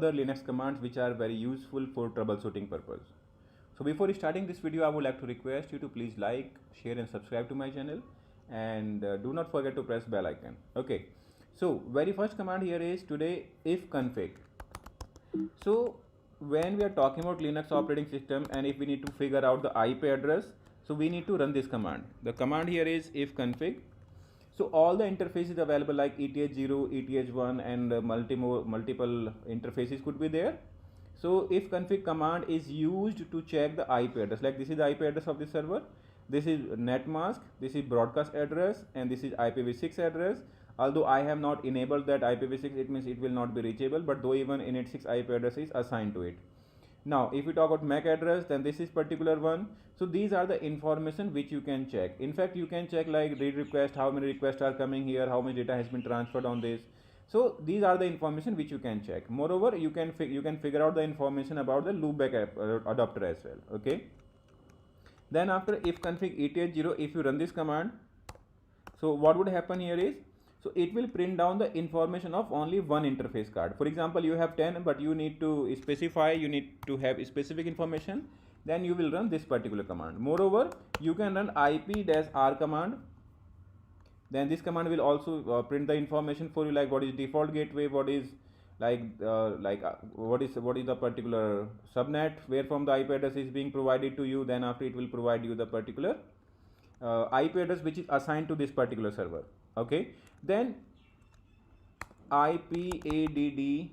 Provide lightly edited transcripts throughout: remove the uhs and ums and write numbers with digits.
further Linux commands which are very useful for troubleshooting purpose. So before starting this video, I would like to request you to please like, share and subscribe to my channel, and do not forget to press bell icon. Okay, so very first command here is today ifconfig. So when we are talking about Linux operating system and if we need to figure out the IP address, so we need to run this command. The command here is ifconfig. So all the interfaces available like ETH0, ETH1 and multiple interfaces could be there. So ifconfig command is used to check the IP address. Like this is the IP address of the server, this is netmask, this is broadcast address, and this is IPv6 address. Although I have not enabled that IPv6, it means it will not be reachable, but though even init6 IP address is assigned to it. Now if we talk about MAC address, then this is particular one. So these are the information which you can check. In fact, you can check like read request, how many requests are coming here, how much data has been transferred on this. So these are the information which you can check. Moreover, you can figure out the information about the loopback adapter as well. Okay. Then after ifconfig ETH0, if you run this command, so what would happen here is, so it will print down the information of only one interface card. For example, you have 10, but you need to specify, you need to have specific information, then you will run this particular command. Moreover, you can run ip-r command. Then this command will also print the information for you, like what is default gateway, what is what is the particular subnet where from the IP address is being provided to you. Then after it will provide you the particular IP address which is assigned to this particular server. Okay, then ipaddr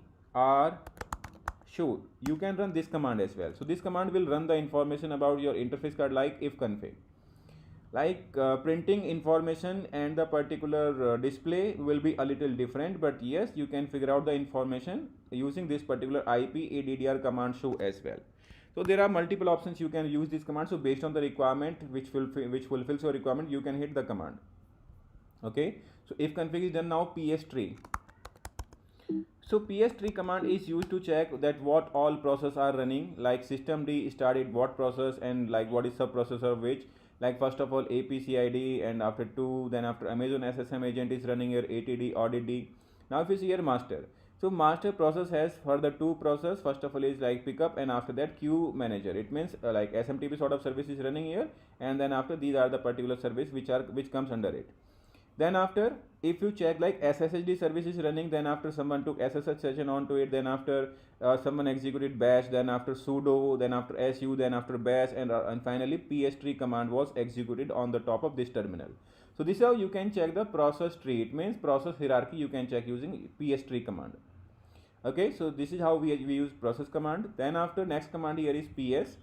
show, you can run this command as well. So this command will run the information about your interface card like ifconfig. Like printing information and the particular display will be a little different, but yes, you can figure out the information using this particular ipaddr command show as well. So there are multiple options you can use this command. So based on the requirement which fulfills your requirement, you can hit the command. Okay, so ifconfig is done. Now ps3. So ps3 command is used to check that what all processes are running, like systemd started what process and like what is subprocessor of which. Like first of all APCID, and after 2, then after Amazon SSM agent is running here, ATD, auditd. Now if you see here master, so master process has further 2 process. First of all is like pickup, and after that queue manager. It means like SMTP sort of service is running here, and then after these are the particular service which comes under it. Then after, if you check like SSHD service is running, then after someone took SSH session onto it, then after someone executed bash, then after sudo, then after su, then after bash, and finally ps3 command was executed on the top of this terminal. So this is how you can check the process tree. It means process hierarchy you can check using ps3 command. Okay, so this is how we use process command. Then after, next command here is ps.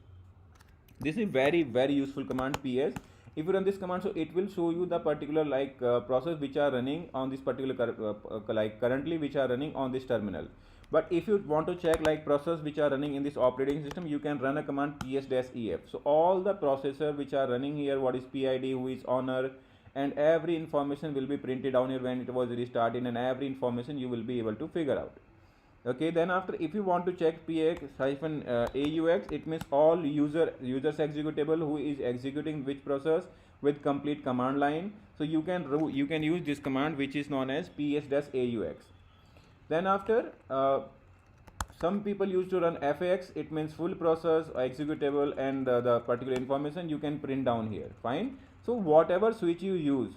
This is very useful command, ps. If you run this command, so it will show you the particular like process which are running on this particular like currently which are running on this terminal. But if you want to check like process which are running in this operating system, you can run a command ps-ef. So all the processor which are running here, what is PID, who is owner, and every information will be printed down here when it was restarted, and every information you will be able to figure out. Okay, then after, if you want to check px-aux, it means all users executable who is executing which process with complete command line. So you can use this command which is known as ps-aux. Then after, some people used to run fax. It means full process executable, and the particular information you can print down here. Fine. So whatever switch you use,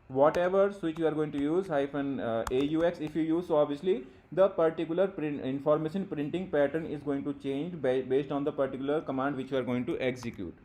whatever switch you are going to use, -aux if you use, so obviously the particular information printing pattern is going to change based on the particular command which you are going to execute.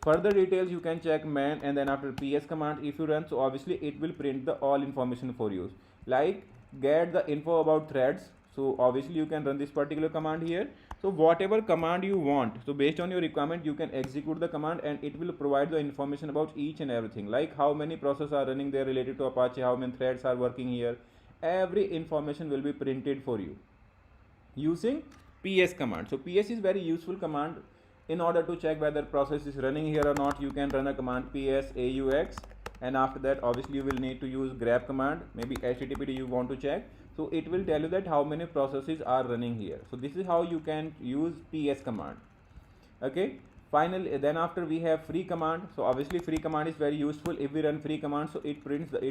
Further details you can check man, and then after ps command if you run, so obviously it will print the all information for you, like get the info about threads. So obviously you can run this particular command here. So whatever command you want, so based on your requirement you can execute the command, and it will provide the information about each and everything, like how many processes are running there related to Apache, how many threads are working here. Every information will be printed for you using ps command. So ps is very useful command. In order to check whether process is running here or not, you can run a command ps-aux, and after that obviously you will need to use grep command, maybe httpd you want to check. So it will tell you that how many processes are running here. So this is how you can use ps command. Okay, finally then after we have free command. So obviously free command is very useful. If we run free command, so it prints the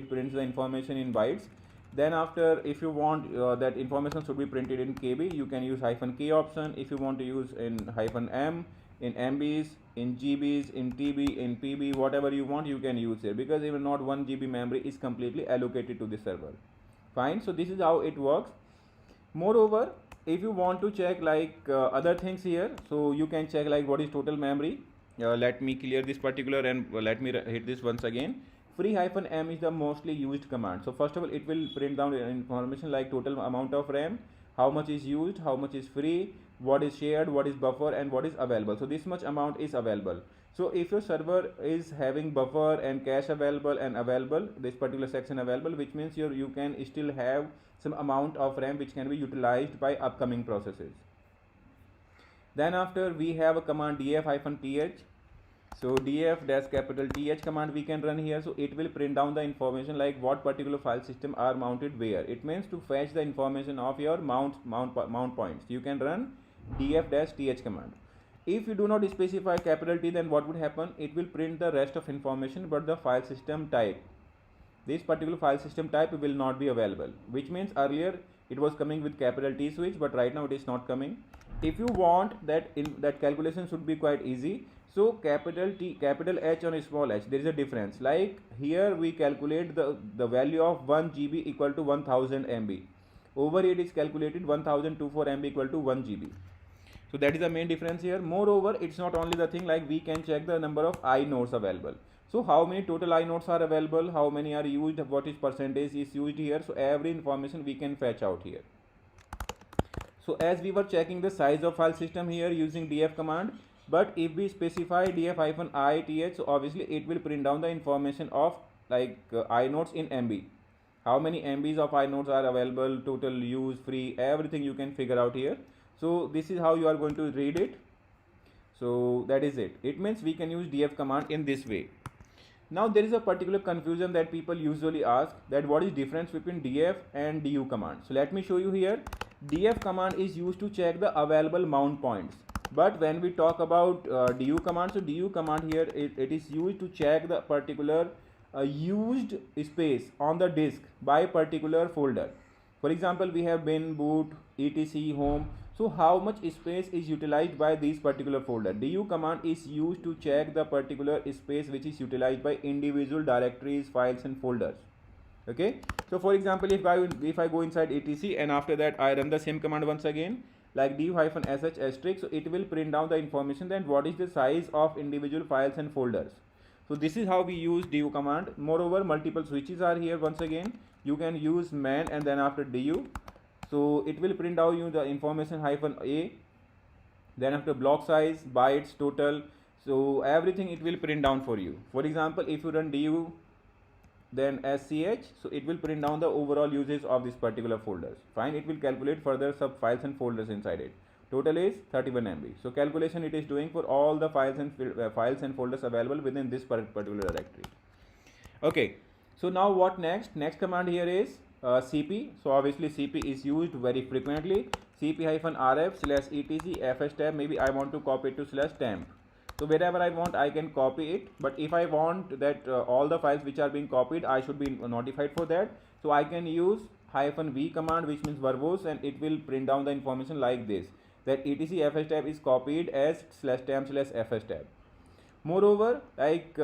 information in bytes. Then after, if you want that information should be printed in KB, you can use -k option. If you want to use in -m, in MBs, in GBs, in TB, in PB, whatever you want, you can use it, because even not 1 GB memory is completely allocated to the server. Fine. So this is how it works. Moreover, if you want to check like other things here, so you can check like what is total memory. Let me clear this particular and let me hit this once again. Free-m is the mostly used command. So first of all, it will print down information like total amount of RAM, how much is used, how much is free, what is shared, what is buffer, and what is available. So this much amount is available. So if your server is having buffer and cache available and available, this particular section available, which means you can still have some amount of RAM which can be utilized by upcoming processes. Then after, we have a command df-th. So df-th command we can run here. So it will print down the information like what particular file system are mounted where. It means to fetch the information of your mount points. You can run df-th command. If you do not specify T, then what would happen? It will print the rest of information but the file system type. This particular file system type will not be available, which means earlier it was coming with T switch, but right now it is not coming. If you want that that calculation should be quite easy, so capital H on small h, there is a difference. Like here we calculate the value of 1 GB equal to 1000 MB. Over here it is calculated 1024 MB equal to 1 GB. So that is the main difference here. Moreover, it's not only the thing, like we can check the number of inodes available. So how many total inodes are available, how many are used, what is percentage is used here. So every information we can fetch out here. So as we were checking the size of file system here using df command, but if we specify df-ith, so obviously it will print down the information of like inodes in MB. How many MBs of inodes are available, total use, free, everything you can figure out here. So this is how you are going to read it. So that is it. It means we can use df command in this way. Now there is a particular confusion that people usually ask, that what is difference between df and du command. So let me show you here. Df command is used to check the available mount points. But when we talk about du command, so du command here, it is used to check the particular used space on the disk by particular folder. For example, we have bin, boot, etc, home. So how much space is utilized by this particular folder? Du command is used to check the particular space which is utilized by individual directories, files and folders. Okay. So for example, if I go inside etc and after that I run the same command once again, like du-sh*, so it will print down the information then what is the size of individual files and folders. So this is how we use du command. Moreover, multiple switches are here once again. You can use man and then after du. So it will print out you the information -a, then after block size, bytes, total. So everything it will print down for you. For example, if you run du then sch, so it will print down the overall usage of this particular folders. Fine, it will calculate further sub files and folders inside it. Total is 31 MB. So calculation it is doing for all the files and folders available within this particular directory. Okay, so now what next? Next command here is cp. So obviously cp is used very frequently. cp-rf/etc fstab, maybe I want to copy it to /temp. So wherever I want I can copy it, but if I want that all the files which are being copied, I should be notified for that. So I can use -v command, which means verbose, and it will print down the information like this, that etc fstab is copied as /temp/fstab. Moreover, like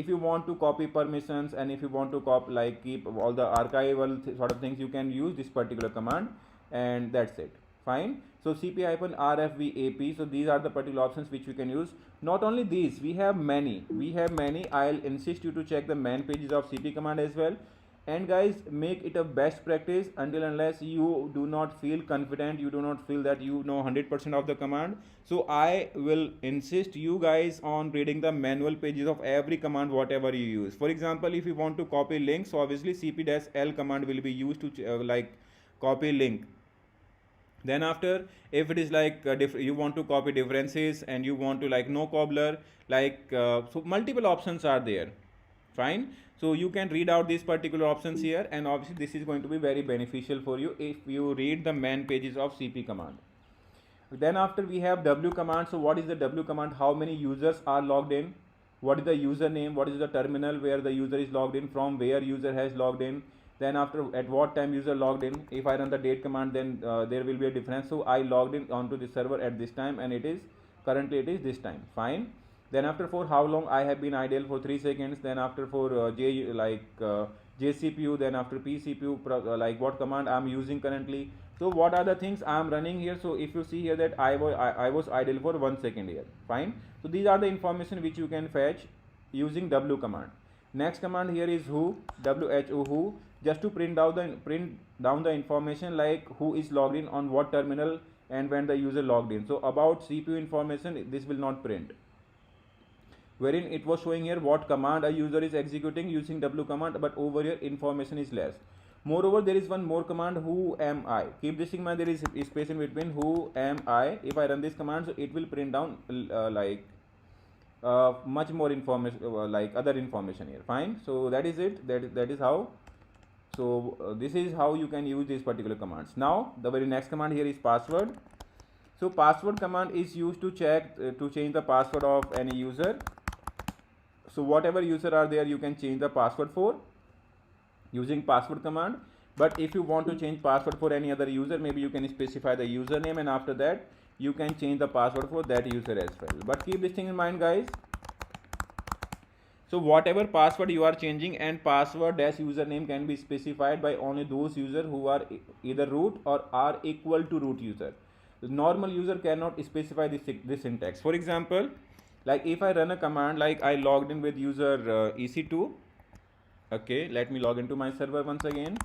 if you want to copy permissions and if you want to copy like keep all the archival sort of things, you can use this particular command, and that's it. Fine. So cp-rfvap, so these are the particular options which we can use. Not only these, we have many. I'll insist you to check the man pages of cp command as well. And guys, make it a best practice until unless you do not feel confident, you do not feel that you know 100% of the command. So I will insist you guys on reading the manual pages of every command whatever you use. For example, if you want to copy links, so obviously cp-l command will be used to like copy link. Then after, if it is like you want to copy differences and you want to like no cobbler, like so multiple options are there. Fine. So you can read out these particular options here, and obviously this is going to be very beneficial for you if you read the man pages of cp command. Then after we have w command. So what is the w command? How many users are logged in? What is the username? What is the terminal where the user is logged in from? Where user has logged in? then after at what time user logged in. If I run the date command, then there will be a difference. So I logged in onto the server at this time, and it is currently it is this time. Fine. Then after for how long I have been idle, for 3 seconds. Then after for JCPU, then after PCPU, like what command I am using currently. So what are the things I am running here? So if you see here that I was idle for 1 second here. Fine. So these are the information which you can fetch using W command. Next command here is who, who, just to print down the information like who is logged in on what terminal and when the user logged in. So about CPU information, this will not print, wherein it was showing here what command a user is executing using W command, but over here information is less. Moreover, there is one more command, who am I. Keep this in mind, there is a space in between who am I. If I run this command, so it will print down much more information, like other information here. Fine. So that is it. That is how. So this is how you can use these particular commands. Now the very next command here is password. So password command is used to check to change the password of any user. So whatever user are there, you can change the password for using password command. But if you want to change password for any other user, maybe you can specify the username, and after that you can change the password for that user as well. But keep this thing in mind, guys. So whatever password you are changing, and password dash username can be specified by only those users who are either root or are equal to root user. The normal user cannot specify this syntax. For example, like if I run a command like I logged in with user EC2. Okay, let me log into my server once again,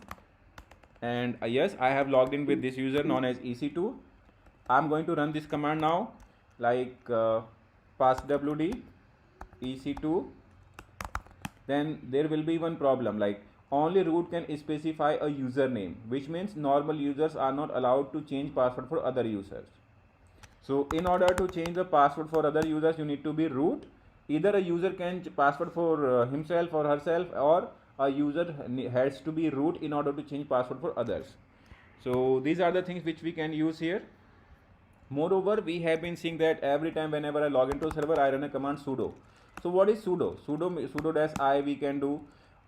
and yes, I have logged in with this user known as EC2. I'm going to run this command now, like passwd EC2. Then there will be one problem, like only root can specify a username, which means normal users are not allowed to change password for other users. So in order to change the password for other users, you need to be root. Either a user can password for himself or herself, or a user has to be root in order to change password for others. So these are the things which we can use here. Moreover, we have been seeing that every time whenever I log into a server, I run a command sudo. So what is sudo? Sudo dash I we can do.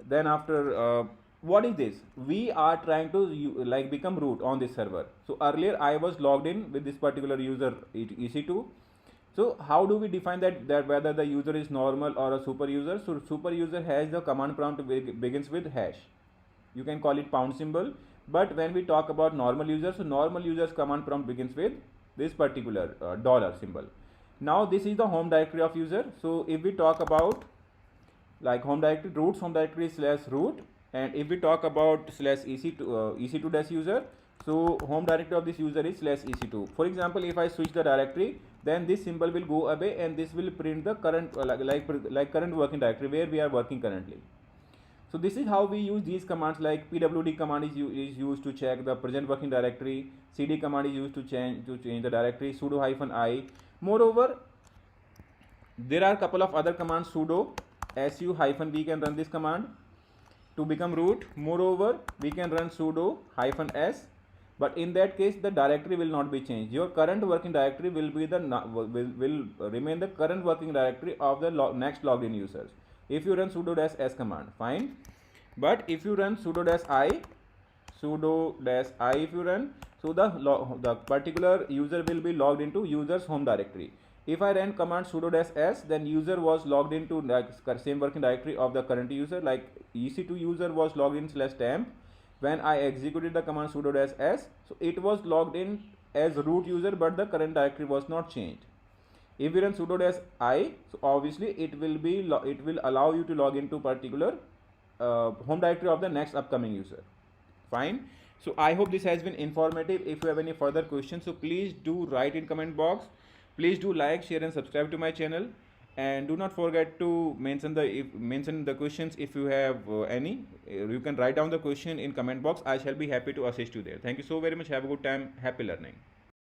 Then after what is this? We are trying to like become root on this server. So earlier I was logged in with this particular user EC2. So how do we define that whether the user is normal or a super user? So super user has the command prompt begins with hash. You can call it pound symbol. But when we talk about normal users, so normal users command prompt begins with this particular dollar symbol. Now this is the home directory of user. So if we talk about like home directory, roots home directory slash root, and if we talk about slash EC2 dash user, so home directory of this user is slash EC2. For example, if I switch the directory, then this symbol will go away, and this will print the current like current working directory where we are working currently. So this is how we use these commands. Like pwd command is used to check the present working directory. Cd command is used to change the directory. Sudo -i. Moreover, there are a couple of other commands. Sudo su -, we can run this command to become root. Moreover, we can run sudo -s, but in that case the directory will not be changed. Your current working directory will be will remain the current working directory of the next logged in users if you run sudo -s command. Fine. But if you run sudo -i if you run, so the particular user will be logged into user's home directory. If I ran command sudo -s, then user was logged into the same working directory of the current user. Like EC2 user was logged in /temp. When I executed the command sudo -s, so it was logged in as root user, but the current directory was not changed. If we run sudo -i, so obviously it will allow you to log into particular home directory of the next upcoming user. Fine. So I hope this has been informative. If you have any further questions, so please do write in comment box. Please do like, share and subscribe to my channel, and do not forget to mention the questions if you have any. You can write down the question in comment box. I shall be happy to assist you there. Thank you so very much. Have a good time. Happy learning.